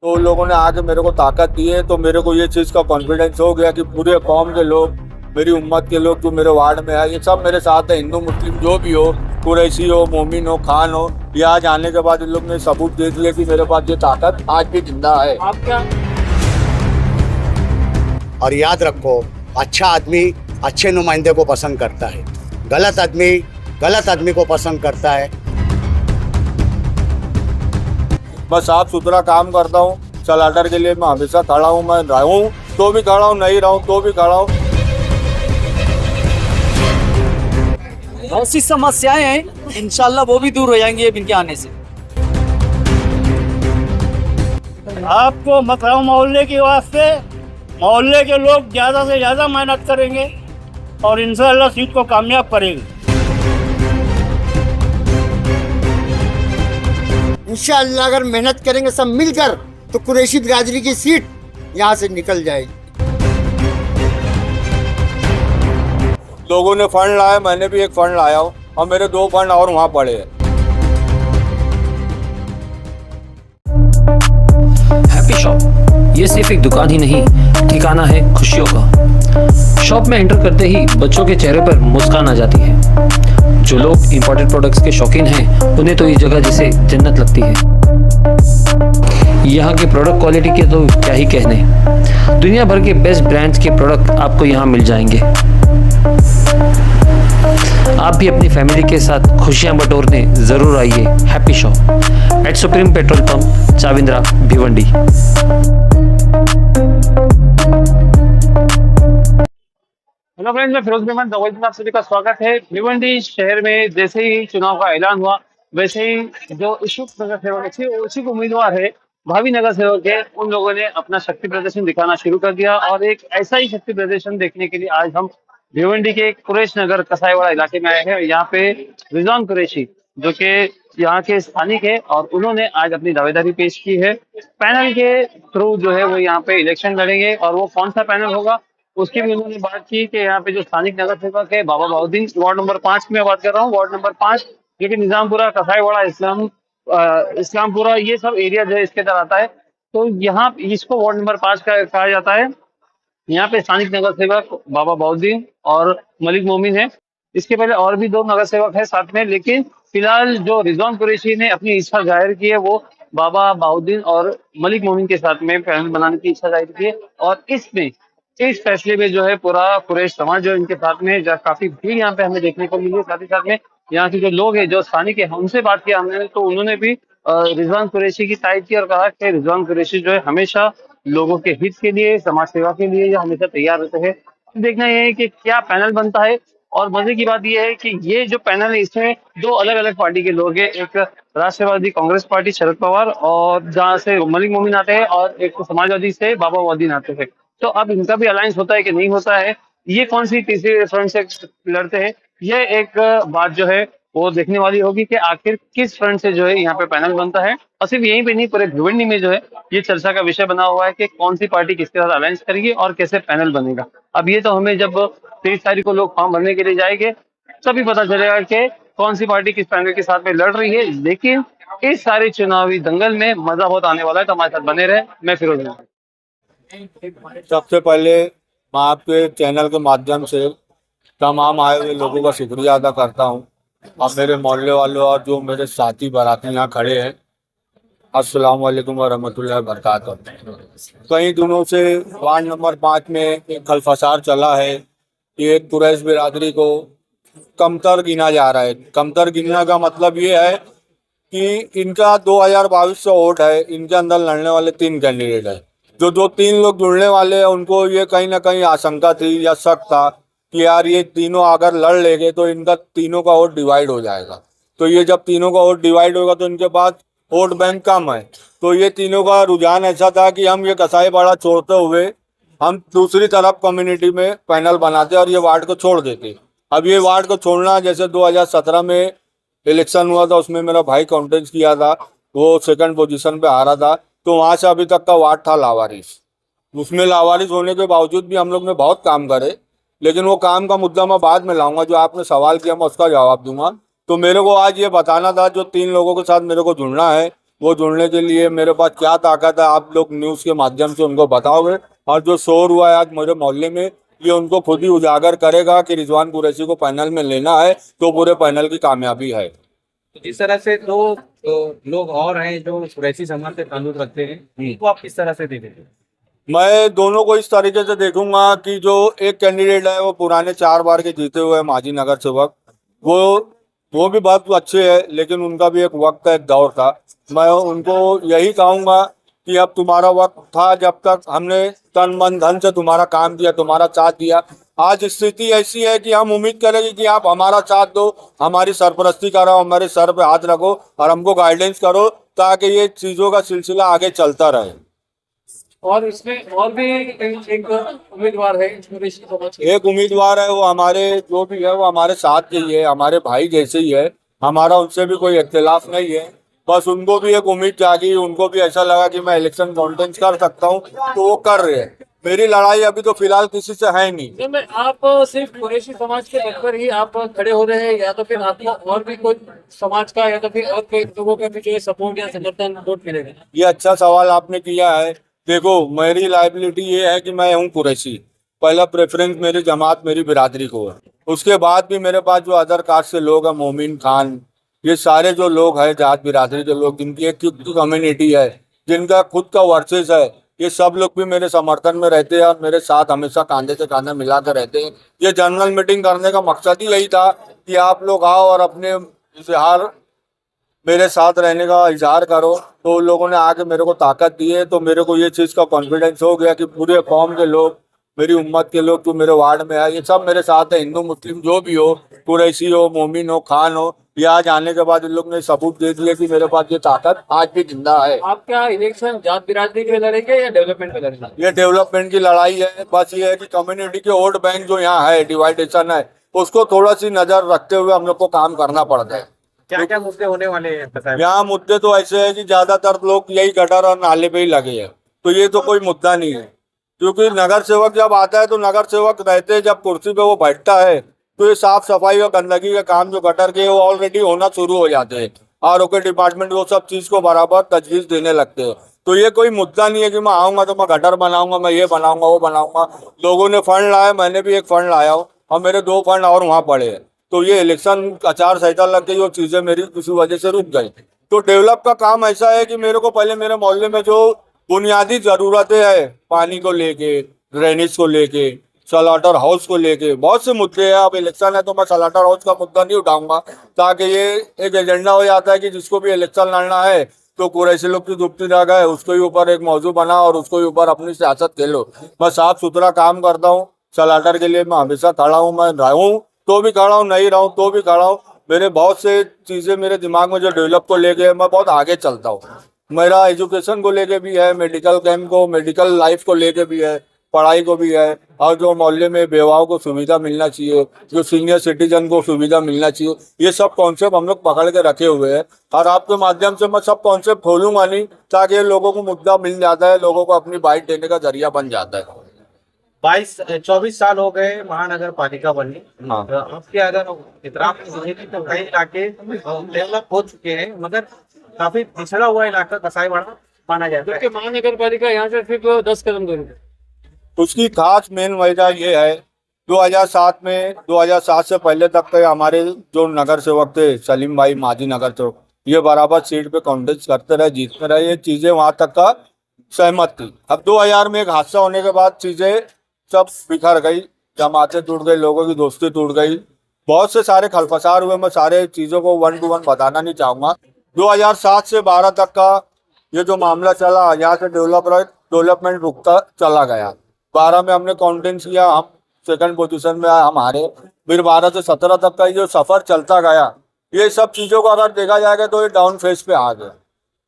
तो उन लोगों ने आके मेरे को ताकत दी है। तो मेरे को ये चीज़ का कॉन्फिडेंस हो गया कि पूरे कौम के लोग, मेरी उम्मत के लोग जो मेरे वार्ड में है, ये सब मेरे साथ है। हिंदू मुस्लिम जो भी हो, कुरैशी हो, मोमिन हो, खान हो, यहाँ जाने के बाद इन लोग ने सबूत दे दिया कि मेरे पास ये ताकत आज भी जिंदा है। आप क्या और याद रखो, अच्छा आदमी अच्छे नुमाइंदे को पसंद करता है, गलत आदमी गलत आदमी को पसंद करता है। मैं साफ सुथरा काम करता हूँ। सलाटर के लिए मैं हमेशा खड़ा हूँ। मैं रहूँ तो भी खड़ा हूँ, नहीं रहूँ तो भी खड़ा हूँ। बहुत सी समस्याएं हैं, इंशाल्लाह वो भी दूर हो जाएंगी अब इनके आने से। आपको मकाऊ मोहल्ले के वास्ते मोहल्ले के लोग ज़्यादा से ज़्यादा मेहनत करेंगे और इंशाल्लाह सीट को कामयाब करेंगे। इंशाअल्लाह अगर मेहनत करेंगे सब मिलकर तो कुरैशी बिरादरी की सीट यहाँ से निकल जाएगी। लोगों ने फंड लाया, मैंने भी एक फंड लाया हूँ और मेरे 2 फंड और वहाँ पड़े हैं। हैप्पी शॉप ये सिर्फ एक दुकान ही नहीं, ठिकाना है खुशियों का। शॉप में एंटर करते ही बच्चों के चेहरे पर मुस्कान आ जाती है। जो लोग इंपोर्टेड प्रोडक्ट्स के शौकीन हैं, उन्हें तो ये जगह जैसे जन्नत लगती है। यहाँ के प्रोडक्ट क्वालिटी के तो क्या ही कहने, दुनिया भर के बेस्ट ब्रांड्स के प्रोडक्ट आपको यहाँ मिल जाएंगे। आप भी अपनी फैमिली के साथ खुशियां बटोरने जरूर आइए happy shop at supreme petrol pump, चाविंद्रा, भिवंडी। हेलो फ्रेंड्स, मैं फिरोज मेहमान आप सभी का स्वागत है। भिवंडी शहर में जैसे ही चुनाव का ऐलान हुआ, वैसे ही जो इच्छुक नगर सेवक थे, इच्छुक उम्मीदवार है, भावी नगर सेवक है, उन लोगों ने अपना शक्ति प्रदर्शन दिखाना शुरू कर दिया। और एक ऐसा ही शक्ति प्रदर्शन देखने के लिए आज हम भिवंडी के कुरैश नगर कसाईवाड़ा इलाके में आए हैं। यहाँ पे रिजवान कुरैशी जो कि यहाँ के स्थानिक है और उन्होंने आज अपनी दावेदारी पेश की है। पैनल के थ्रू जो है वो यहाँ पे इलेक्शन लड़ेंगे और वो कौन सा पैनल होगा उसकी भी उन्होंने बात की कि यहाँ पे जो स्थानिक नगर सेवक है बाबा बाउद्दीन, वार्ड नंबर 5 की मैं बात कर रहा हूँ, वार्ड नंबर 5 जो कि निजामपुरा, कसाईवाड़ा, इस्लामपुरा, ये सब एरिया जो है इसके अंदर आता है। तो यहाँ इसको वार्ड नंबर 5 का कहा जाता है। यहाँ पे स्थानिक नगर सेवक बाबा बाउद्दीन और मलिक मोमिन है। इसके पहले और भी 2 नगर सेवक है साथ में, लेकिन फिलहाल जो रिजवान कुरैशी ने अपनी इच्छा जाहिर की है वो बाबा बाउद्दीन और मलिक मोमिन के साथ में पैनल बनाने की इच्छा जाहिर की है। और इस फैसले में जो है पूरा कुरैश समाज जो इनके साथ में काफी भीड़ यहाँ पे हमें देखने को मिली है। साथ ही साथ में यहाँ के जो लोग हैं, जो स्थानिक है, उनसे बात किया हमने, तो उन्होंने भी रिजवान कुरैशी की तारीफ की और कहा कि रिजवान कुरैशी जो है हमेशा लोगों के हित के लिए, समाज सेवा के लिए ये हमेशा तैयार रहते हैं। देखना यह है कि क्या पैनल बनता है। और मजे की बात यह है कि ये जो पैनल है इसमें 2 अलग अलग पार्टी के लोग हैं। एक राष्ट्रवादी कांग्रेस पार्टी शरद पवार और जहाँ से मलिक मोमिन आते हैं, और एक समाजवादी से बाबा बाउद्दीन आते हैं। तो अब इनका भी अलायंस होता है कि नहीं होता है, ये कौन सी तीसरी फ्रंट से लड़ते हैं, ये एक बात जो है वो देखने वाली होगी कि आखिर किस फ्रंट से जो है यहाँ पे पैनल बनता है। और सिर्फ यहीं पे नहीं, पूरे भिवंडी में जो है ये चर्चा का विषय बना हुआ है कि कौन सी पार्टी किसके साथ अलायंस करेगी और कैसे पैनल बनेगा। अब ये तो हमें जब 23 तारीख को लोग फॉर्म भरने के लिए जाएंगे तभी पता चलेगा कि कौन सी पार्टी किस पैनल के साथ में लड़ रही है। लेकिन इस सारे चुनावी दंगल में मजा बहुत आने वाला है, तो हमारे साथ बने रहे। मैं फिरोज। सबसे पहले मैं आपके चैनल के माध्यम से तमाम आए हुए लोगों का शुक्रिया अदा करता हूँ और मेरे मोहल्ले वालों और जो मेरे साथी बाराती यहाँ खड़े हैं, अस्सलाम वालेकुम व रहमतुल्लाहि व बरकातहू। कई दिनों से वार्ड नंबर 5 में एक खलफसार चला है कि एक कुरैश बिरादरी को कमतर गिना जा रहा है। कमतर गिनने का मतलब ये है कि इनका 2022 वोट है, इनके अंदर लड़ने वाले 3 कैंडिडेट है। जो 3 लोग जुड़ने वाले हैं उनको ये कहीं ना कहीं आशंका थी या शक था कि यार ये तीनों अगर लड़ लेंगे तो इनका तीनों का वोट डिवाइड हो जाएगा। तो ये जब तीनों का वोट डिवाइड होगा तो इनके पास वोट बैंक कम है। तो ये तीनों का रुझान ऐसा था कि हम ये कसाईवाड़ा छोड़ते हुए हम दूसरी तरफ कम्युनिटी में पैनल बनाते और ये वार्ड को छोड़ देते। अब ये वार्ड को छोड़ना, जैसे 2017 में इलेक्शन हुआ था उसमें मेरा भाई कॉन्टेस्ट किया था, वो 2nd पोजीशन पे हारा था, तो वहाँ से अभी तक का वार्ड था लावारिस। उसमें लावारिस होने के बावजूद भी हम लोग ने बहुत काम करे, लेकिन वो काम का मुद्दा मैं बाद में लाऊंगा। जो आपने सवाल किया मैं उसका जवाब दूंगा। तो मेरे को आज ये बताना था, जो 3 लोगों के साथ मेरे को जुड़ना है वो जुड़ने के लिए मेरे पास क्या ताकत है आप लोग न्यूज़ के माध्यम से उनको बताओगे, और जो शोर हुआ है आज मेरे मोहल्ले में ये उनको खुद ही उजागर करेगा कि रिजवान कुरैशी को पैनल में लेना है तो पूरे पैनल की कामयाबी है। इस तरह से दो लोग और हैं जो कुरैशी समाज से ताल्लुक रखते हैं, वो आप किस तरह से देखेंगे? मैं दोनों को इस तरीके से देखूंगा कि जो एक कैंडिडेट है वो पुराने 4 बार के जीते हुए माजी नगर सेवक, वो भी बहुत अच्छे है, लेकिन उनका भी एक वक्त है, एक दौर था। मैं उनको यही कहूँगा कि अब तुम्हारा वक्त था जब तक हमने तन मन धन से तुम्हारा काम किया, तुम्हारा साथ दिया। आज स्थिति ऐसी है कि हम उम्मीद करेंगे कि आप हमारा साथ दो, हमारी सरपरस्ती करो, हमारे सर पे हाथ रखो और हमको गाइडेंस करो ताकि ये चीज़ों का सिलसिला आगे चलता रहे। और इसमें और भी एक उम्मीदवार है कुरैशी समाज के। एक उम्मीदवार है, वो हमारे जो भी है वो हमारे साथ के ही है, हमारे भाई जैसे ही है, हमारा उनसे भी कोई इख्तिलाफ नहीं है। बस उनको भी एक उम्मीद जागी, उनको भी ऐसा लगा कि मैं इलेक्शन कॉन्टेस्ट कर सकता हूँ तो वो कर रहे हैं। मेरी लड़ाई अभी तो फिलहाल किसी से है नहीं। मैं आप सिर्फ कुरैशी समाज के पद पर ही आप खड़े हो रहे हैं, या तो फिर आपको और भी कोई समाज का या तो फिर और कोई लोगों का भी जो है सपोर्ट या समर्थन वोट मिलेगा? ये अच्छा सवाल आपने किया है। देखो, मेरी लाइबिलिटी ये है कि मैं हूँ कुरैशी, पहला प्रेफरेंस मेरी जमात मेरी बिरादरी को है। उसके बाद भी मेरे पास जो अदर कास्ट से लोग हैं, मोमिन खान, ये सारे जो लोग हैं जात बिरादरी के लोग, जिनकी एक कम्युनिटी है, जिनका खुद का वर्सेस है, ये सब लोग भी मेरे समर्थन में रहते हैं और मेरे साथ हमेशा कांधे से कांधा मिला कर रहते हैं। ये जनरल मीटिंग करने का मकसद ही यही था कि आप लोग आओ और अपने इजहार मेरे साथ रहने का इजहार करो। तो उन लोगों ने आके मेरे को ताकत दी है, तो मेरे को ये चीज़ का कॉन्फिडेंस हो गया कि पूरे कौम के लोग, मेरी उम्मत के लोग जो मेरे वार्ड में है, ये सब मेरे साथ है, हिंदू मुस्लिम जो भी हो, कुरैशी हो, मोमिन हो, खान हो। ये आज आने के बाद इन लोग ने सबूत दे दिया कि मेरे पास ये ताकत आज भी जिंदा है। आप क्या इलेक्शन जात बिरादरी के लड़ेंगे या डेवलपमेंट पे लड़ेंगे? ये डेवलपमेंट की लड़ाई है। बस ये है कि कम्युनिटी के वोट बैंक जो यहाँ है, डिवाइडेशन है, उसको थोड़ा सी नजर रखते हुए हम लोग को काम करना पड़ता है। क्या क्या मुद्दे होने वाले हैं बताएं? यहाँ मुद्दे तो ऐसे है कि ज्यादातर लोग यही गटर और नाले पे ही लगे हैं, तो ये तो कोई मुद्दा नहीं है, क्योंकि नगर सेवक जब आता है तो नगर सेवक रहते जब कुर्सी पे वो बैठता है तो ये साफ सफाई और गंदगी का काम जो गटर के वो ऑलरेडी होना शुरू हो जाते हैं, और ओके डिपार्टमेंट वो सब चीज को बराबर तजवीज देने लगते हैं। तो ये कोई मुद्दा नहीं है कि मैं आऊँगा तो मैं गटर बनाऊंगा, मैं ये बनाऊंगा वो बनाऊंगा। लोगों ने फंड लाया, मैंने भी एक फंड लाया हूँ और मेरे 2 फंड और वहाँ पड़े हैं। तो ये इलेक्शन आचार संहिता लग गई, वो चीज़ें मेरी किसी वजह से रुक गई। तो डेवलप का काम ऐसा है कि मेरे को पहले मेरे मोहल्ले में जो बुनियादी ज़रूरतें हैं, पानी को लेके, ड्रेनेज को लेके, सलाटर हाउस को लेके, बहुत से मुद्दे हैं। अब इलेक्शन है तो मैं सलाटर हाउस का मुद्दा नहीं उठाऊंगा, ताकि ये एक एजेंडा हो जाता है कि जिसको भी इलेक्शन लड़ना है तो कुरैशी लोग की दुबती जगह है, उसके ऊपर एक मौजू बना और उसके ऊपर अपनी सियासत खेलो। मैं साफ सुथरा काम करता हूँ, सलाटर के लिए मैं हमेशा खड़ा हूँ, मैं रहूँ तो भी खड़ा हूँ, नहीं रहूँ तो भी खड़ा हूँ। मेरे बहुत से चीज़ें मेरे दिमाग में जो डेवलप को लेके मैं बहुत आगे चलता हूँ। मेरा एजुकेशन को लेके भी है, मेडिकल कैंप को, मेडिकल लाइफ को लेके भी है, पढ़ाई को भी है, और जो मोहल्ले में बेवाओं को सुविधा मिलना चाहिए, जो सीनियर सिटीजन को सुविधा मिलना चाहिए, ये सब कॉन्सेप्ट हम लोग पकड़ के रखे हुए हैं। और आपके माध्यम से मैं सब कॉन्सेप्ट खोलूंगा नहीं, ताकि लोगों को मुद्दा मिल जाता है, लोगों को अपनी बाइट देने का जरिया बन जाता है। 24 साल हो गए महानगर पालिका बनी। हाँ। आपके अगर इतराम तो कई इलाके डेवलप हो चुके हैं, मगर काफी पिछड़ा हुआ इलाका कसाईवाड़ा माना जाता है। क्योंकि महानगर पालिका यहाँ से सिर्फ 10 कदम दूर है। उसकी खास मेन वजह ये है, 2007 से पहले तक के हमारे जो नगर सेवक थे, सलीम भाई माजी नगर सेवक, ये बराबर सीट पे कॉन्टेस्ट करते रहे, जीतते रहे, ये चीज़ें वहाँ तक का सहमत थी। अब 2000 में एक हादसा होने के बाद चीज़ें सब बिखर गई, जमातें टूट गई, लोगों की दोस्ती टूट गई, बहुत से सारे खलफसार हुए। मैं सारे चीज़ों को 1 to 1 बताना नहीं चाहूँगा। 2007 से 12 तक का ये जो मामला चला, यहाँ से डेवलपमेंट रुकता चला गया। 12 में हमने कॉन्टेंस किया, हम 2nd पोजीशन में आए, हम हारे। फिर 12 से 17 तक का जो सफ़र चलता गया, ये सब चीज़ों को अगर देखा जाएगा तो ये डाउन फेज पे आ गए।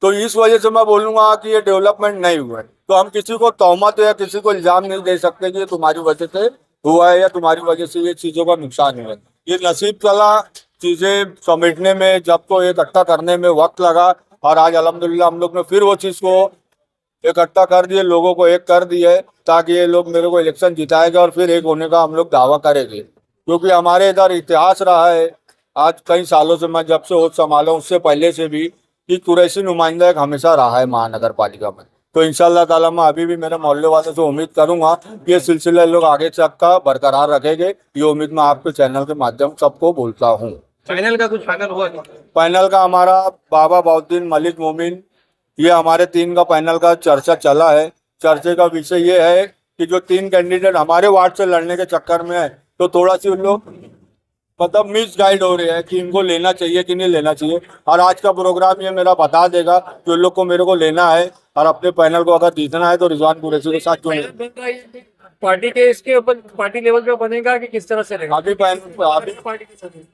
तो इस वजह से मैं बोलूँगा कि ये डेवलपमेंट नहीं हुआ है। तो हम किसी को तहमत या किसी को इल्ज़ाम नहीं दे सकते कि ये तुम्हारी वजह से हुआ है या तुम्हारी वजह से ये चीज़ों का नुकसान हुआ है। ये नसीब चला, चीज़ें समेटने में, जब को इकट्ठा करने में वक्त लगा, और आज अल्हम्दुलिल्लाह हम लोग ने फिर वो चीज़ को इकट्ठा कर दिए, लोगों को एक कर दिया है, ताकि ये लोग मेरे को इलेक्शन जिताएगा और फिर एक होने का हम लोग दावा करेंगे। क्योंकि हमारे इधर इतिहास रहा है, आज कई सालों से, मैं जब से होश संभाला उससे पहले से भी, कि कुरैशी नुमाइंदा एक हमेशा रहा है महानगर पालिका में। तो इंशाल्लाह ताला मैं अभी भी मेरे मोहल्ले वालों से उम्मीद करूंगा कि ये सिलसिला लोग आगे तक का बरकरार रखेंगे। ये उम्मीद मैं आपके चैनल के माध्यम सबको बोलता हूँ। फाइनल का कुछ फाइनल हुआ क्या? पैनल का हमारा बाबा बाउद्दीन मलिक मोमिन, ये हमारे 3 का पैनल का चर्चा चला है। चर्चे का विषय ये है कि जो 3 कैंडिडेट हमारे वार्ड से लड़ने के चक्कर में है, तो थोड़ा सी उन लोग मतलब मिस गाइड हो रहे हैं कि इनको लेना चाहिए कि नहीं लेना चाहिए। और आज का प्रोग्राम ये मेरा बता देगा कि उन लोग को मेरे को लेना है और अपने पैनल को अगर जीतना है तो रिजवान कुरैशी के साथ जुड़े। पार्टी के इसके ऊपर पार्टी लेवल पे बनेगा कि किस तरह से रहेगा? अभी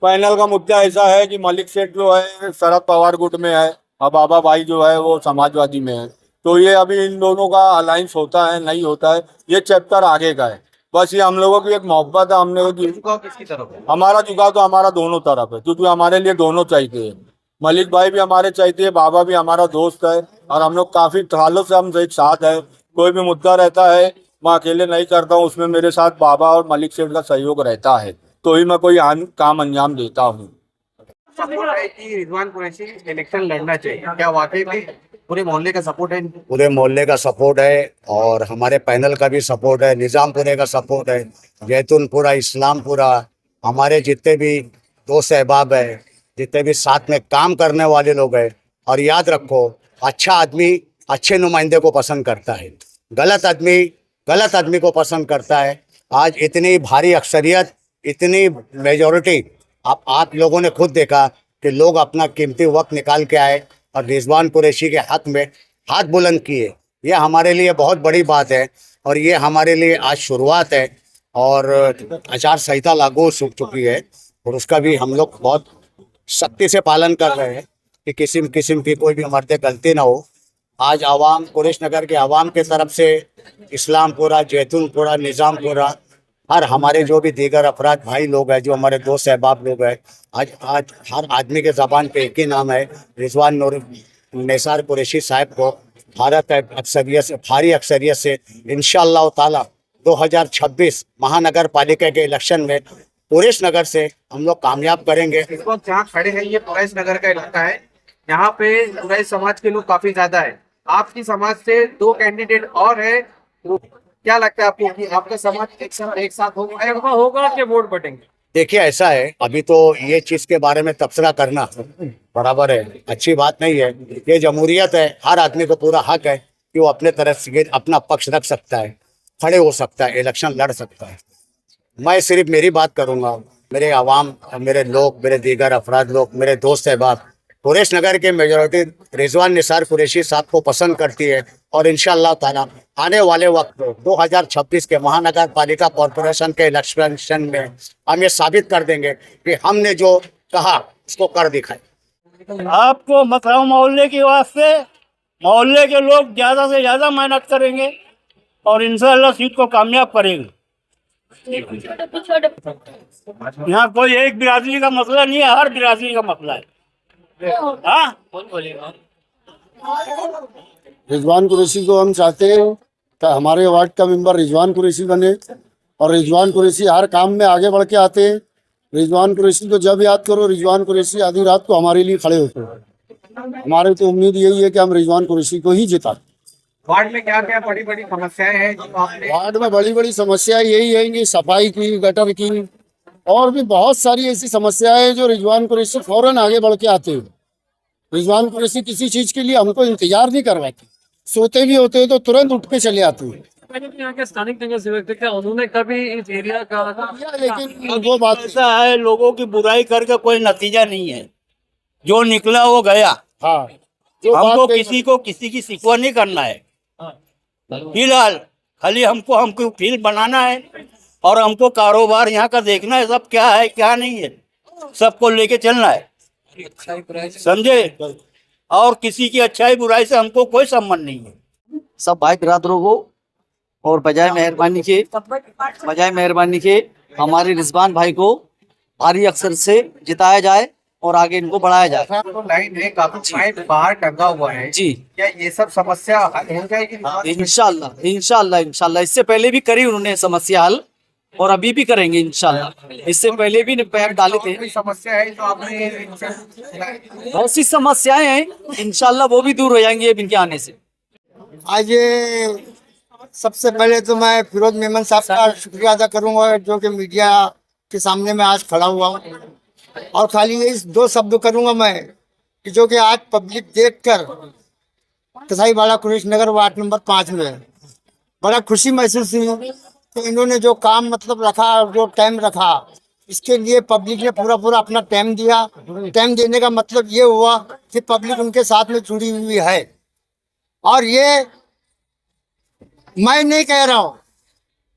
पैनल का मुद्दा ऐसा है कि मलिक सेठ जो है शरद पवार गुट में है और बाबा भाई जो है वो समाजवादी में है। तो ये अभी इन दोनों का अलायंस होता है नहीं होता है, ये चैप्टर आगे का है। बस ये हम लोगों की एक मोहब्बत है। हमने झुकाव किसकी तरफ है? हमारा झुकाव तो हमारा दोनों तरफ है, क्योंकि हमारे लिए दोनों चाहिए। मलिक भाई भी हमारे चाहिए, बाबा भी हमारा दोस्त है और हम लोग काफी सालों से हम एक साथ है। कोई भी मुद्दा रहता है मैं अकेले नहीं करता हूँ, उसमें मेरे साथ बाबा और मलिक सेठ का सहयोग रहता है, तो ही मैं कोई काम अंजाम देता हूँ। सपोर्ट है कि रिजवान कुरैशी इलेक्शन लड़ना चाहिए, क्या वाकई में पूरे मोहल्ले का सपोर्ट है? पूरे मोहल्ले का सपोर्ट है और हमारे पैनल का भी सपोर्ट है, निज़ामपुरे का सपोर्ट है, जैतूनपुरा, इस्लामपुरा, हमारे जितने भी दोस्त अहबाब है, जितने भी साथ में काम करने वाले लोग हैं। और याद रखो, अच्छा आदमी अच्छे नुमाइंदे को पसंद करता है, गलत आदमी को पसंद करता है। आज इतनी भारी अक्सरियत, इतनी मेजॉरिटी आप लोगों ने खुद देखा कि लोग अपना कीमती वक्त निकाल के आए और रिजवान कुरैशी के हक में हाथ बुलंद किए। ये हमारे लिए बहुत बड़ी बात है और ये हमारे लिए आज शुरुआत है। और आचार संहिता लागू हो चुकी है और उसका भी हम लोग बहुत सख्ती से पालन कर रहे हैं कि किस्म की कोई भी हमारे गलती ना हो। आज आवाम, कुरैश नगर के आवाम के तरफ से इस्लामपुरा, जैतूनपुरा, निज़ामपुरा, हर हमारे जो भी दीगर अफराद भाई लोग हैं, जो हमारे दोस्त अहबाब लोग हैं, आज हर आदमी के ज़बान पे एक ही नाम है, रिजवान निसार कुरैशी साहब को भारी अक्सरियत से इंशाअल्लाह ताला 2026 महानगर पालिका के इलेक्शन में कुरैश नगर से हम लोग कामयाब करेंगे। इस वक्त जहाँ खड़े हैं ये कुरैश नगर का इलाका है, यहाँ पे कुरैश समाज के लोग काफी ज्यादा है। आपकी समाज से 2 कैंडिडेट और है, तो क्या लगता है आपको कि आपका समाज एक साथ होगा कि वोट बटेंगे? देखिए ऐसा है, अभी तो ये चीज़ के बारे में तबसरा करना बराबर है, अच्छी बात नहीं है। ये जमहूरियत है, हर आदमी को पूरा हक है कि वो अपने तरफ से अपना पक्ष रख सकता है, खड़े हो सकता है, इलेक्शन लड़ सकता है। मैं सिर्फ मेरी बात करूंगा, मेरे आवाम, मेरे लोग, मेरे दीगर अफराद लोग, मेरे दोस्त अहबाब, कुरैश नगर के मेजॉरिटी रिजवान निसार कुरैशी साहब को पसंद करती है। और इंशाअल्लाह ताला आने वाले वक्त 2026 के महानगर पालिका कॉरपोरेशन के इलेक्शन में हम ये साबित कर देंगे कि हमने जो कहा उसको कर दिखाए। आपको मकाऊ मोहल्ले की वास्ते मोहल्ले के लोग ज़्यादा से ज़्यादा मेहनत करेंगे और इंशाअल्लाह सीट को कामयाब करेंगे। यहाँ कोई एक बिरादरी का मसला नहीं है, हर बिरादरी का मसला है। हाँ, रिजवान कुरैशी को हम चाहते हैं कि हमारे वार्ड का मेंबर रिजवान कुरैशी बने और रिजवान कुरैशी हर काम में आगे बढ़ के आते हैं। रिजवान कुरैशी को जब याद करो, रिजवान कुरैशी आधी रात को हमारे लिए खड़े होते हैं। हमारी तो उम्मीद यही है कि हम रिजवान कुरैशी को ही जिता। वार्ड में क्या क्या बड़ी बड़ी समस्याएं हैं जो आपने? वार्ड में बड़ी बड़ी समस्याएं यही है कि सफाई की, गटर की और भी बहुत सारी ऐसी समस्याएं हैं जो रिजवान कुरैशी फौरन आगे बढ़ के आते हैं। रिजवान कुरैशी किसी चीज के लिए हमको इंतजार नहीं करवाते, सोते भी होते हैं तो तुरंत उठ के चले आते हैं। यहाँ के स्थानिक नगर सेवक थे, क्या उन्होंने कभी इस एरिया का लेकिन वो बात ऐसा है, लोगों की बुराई करके कोई नतीजा नहीं है, जो निकला वो गया। हाँ, जो हमको किसी की शिकवा नहीं करना है। फिलहाल खाली हमको फील्ड बनाना है और हमको कारोबार यहाँ का देखना है, सब क्या है क्या नहीं है, सबको लेके चलना है, समझे। और किसी की अच्छाई बुराई से हमको कोई संबंध नहीं है। सब भाई बिरादरों को और बजाय मेहरबानी के हमारे रिजवान भाई को भारी अक्सर से जिताया जाए और आगे इनको बढ़ाया जाए। तो लाइन है, काफी टाइम बाहर टंगा हुआ है जी, क्या ये सब समस्या हल हो जाएगी? इंशाल्लाह इससे पहले भी करी उन्होंने समस्या हल, और अभी भी करेंगे इंशाल्लाह। इससे पहले भी पैर डाले थे। कोई समस्या है तो आपने बहुत सी समस्याएं हैं, इंशाल्लाह वो भी दूर हो जाएंगी अब इनके आने से। आज ये सबसे पहले तो मैं फिरोज मेमन साहब का शुक्रिया अदा करूंगा जो कि मीडिया के सामने मैं आज खड़ा हुआ हूँ। और खाली ये इस 2 शब्द करूंगा मैं कि जो कि आज पब्लिक देखकर कसाईवाड़ा कुरेश नगर वार्ड नंबर 5 में बड़ा खुशी महसूस हुई कि इन्होंने जो काम मतलब रखा, जो टाइम रखा, इसके लिए पब्लिक ने पूरा अपना टाइम दिया। टाइम देने का मतलब ये हुआ कि पब्लिक उनके साथ में जुड़ी हुई है। और ये मैं नहीं कह रहा हूँ,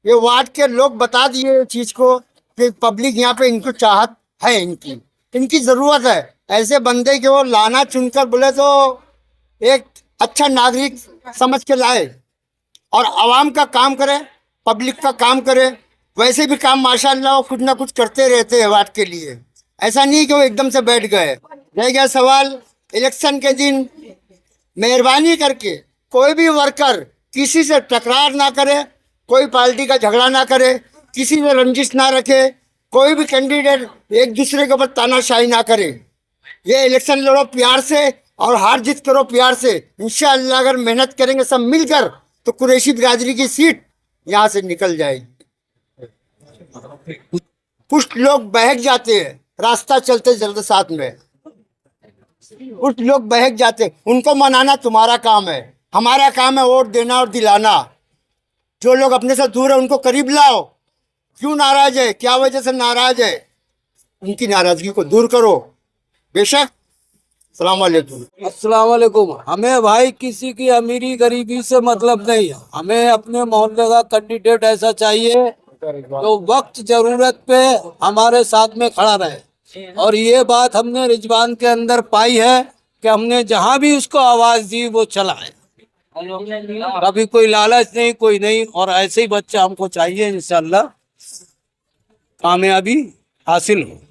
ये वार्ड के लोग बता दिए इस चीज़ को कि पब्लिक यहाँ पे इनको चाहत है, इनकी ज़रूरत है। ऐसे बंदे के वो लाना चुनकर बोले तो एक अच्छा नागरिक समझ के लाए और आवाम का काम करे, पब्लिक का काम करे। वैसे भी काम माशाल्लाह कुछ ना कुछ करते रहते हैं वार्ड के लिए। ऐसा नहीं कि वो एकदम से बैठ गए। रह गया सवाल इलेक्शन के दिन, मेहरबानी करके कोई भी वर्कर किसी से टकरार ना करे, कोई पार्टी का झगड़ा ना करे, किसी से रंजिश ना रखे, कोई भी कैंडिडेट एक दूसरे के ऊपर तानाशाही ना करे। ये इलेक्शन लड़ो प्यार से और हार जीत करो प्यार से। इंशाअल्लाह अगर मेहनत करेंगे सब मिलकर तो कुरैशी बिरादरी की सीट यहाँ से निकल जाएगी। कुछ लोग बहक जाते हैं रास्ता चलते चलते साथ में, कुछ लोग बहक जाते हैं, उनको मनाना तुम्हारा काम है, हमारा काम है वोट देना और दिलाना। जो लोग अपने से दूर है उनको करीब लाओ। क्यों नाराज है, क्या वजह से नाराज है, उनकी नाराजगी को दूर करो। बेशक। अस्सलाम वालेकुम। अस्सलाम वालेकुम। हमें भाई किसी की अमीरी गरीबी से मतलब नहीं है, हमें अपने मोहल्ले का कैंडिडेट ऐसा चाहिए जो वक्त जरूरत पे हमारे साथ में खड़ा रहे। और ये बात हमने रिजवान के अंदर पाई है कि हमने जहाँ भी उसको आवाज़ दी वो चला है, कभी कोई लालच नहीं, कोई नहीं। और ऐसे ही बच्चा हमको चाहिए, इंशाल्लाह कामयाबी हासिल हो।